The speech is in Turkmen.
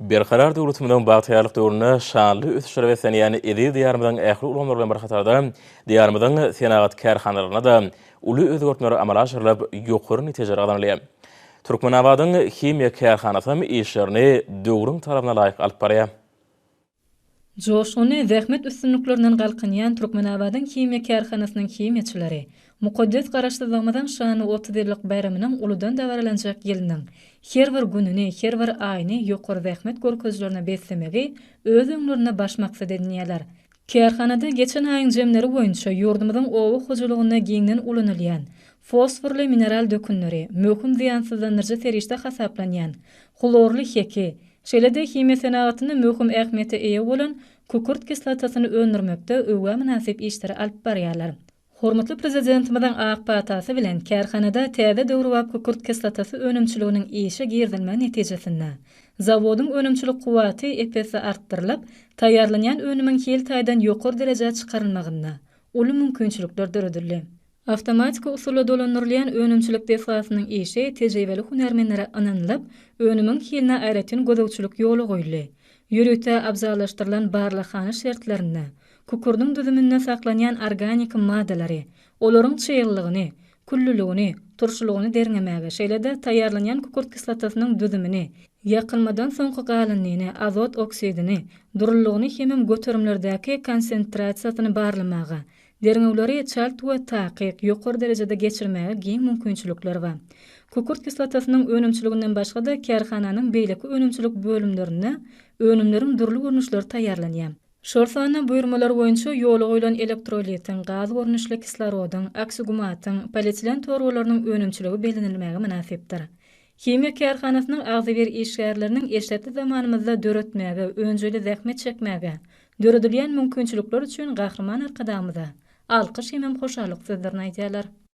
Berkarar döwletimiň bagtyrlyk döwrüne şanly ösüşler we seniýany edi diýarymyň ähli ulamlar bilen bir hatarda diýarymyň senagat kärhanalaryna da uly özgörtmeler amala aşyrylap ýokary netijeler gazanylýar. Türkmenabadyň himiýa kärhanasy işlerini döwrüň talabyna laýyk alyp barýar. Joşuny zähmet üstünliklerinden galkynýan Türkmenabadyň himiýa kärhanasynyň himiýaçylary mukaddes garaşdyrmadan şany 30 ýyllyk bayramynyň uludan däwirlenjek ýylynyň her bir gününi, her bir aýyny ýokary zähmet görkezlerine beslemegi öz öňlerine baş maksat edinýärler. Kärhanada geçen aýyň jemleri boýunça ýurdumyzyň owa hojulugyna giňden ulanylýan fosforly mineral dökünleri, möhüm ziýansızlanyrjy serişde hasaplanýan klorly heki, şeýle-de himiýa senagatyny möhüm ähmiýete eýe bolan kükürt kislatasyny öndürmekde öwä münasip işleri alyp barýarlar. Hormatly prezidentimizden Ak Patasy bilen kärhanada täze döwrüwap kükürt kislatasy önümçiliginiň işe girdilme netijesinde zawodyň önümçilik kuwaty epesi artdyrylyp, taýýarlanýan önümiň hel taýdan ýokary derejede çykarylmagyna uly mümkinçilikler döredildi. Awtomatik usulla dolandyrylýan önümçilik defasynyň işi tejribeli hunermenlere ananylyp, önümiň heline aýratyn gözegçilik ýoly goýuldy. Ýürükde abzallaşdyrylan barly hany şertlerini, kükürdüň düzüminde saklanýan organik maddalary, olaryň çyýylygyny, küllüligini, turşulugyny derňemäge, şeýle-de taýýarlanýan kükürt kislatasynyň düzümini, ýakylmadan soňky galynlygyny, azot oksidini, durullygyny hemem göterimlerdäki konsentrasiýasyny barlamaga, derňewleri çalt we takyk ýokary derejede geçirmäge giň mümkinçilikler bar. Kükürt kislatasynyň önümçiliginden başga da kärhananyň beýleki önümçilik bölümlerine önümleriň durly görnüşleri taýýarlanýar. Şorsana buyurmalar boýunça ýoly goýulan elektrolitin, gaz görnüşli kislorodun, oksigumatyň, polietilen torgalarynyň önümçiligi belenilmäge münasipdir. Himiýa kärhanasynyň agzybir işgärleriniň eşitli zamanymyzda döretmäge, öňjeli zähmet çekmäge, döredilýän mümkinçilikler üçin gahrman arkadamyza alkyş hemem hoşallyk sözlerini aýdýarlar.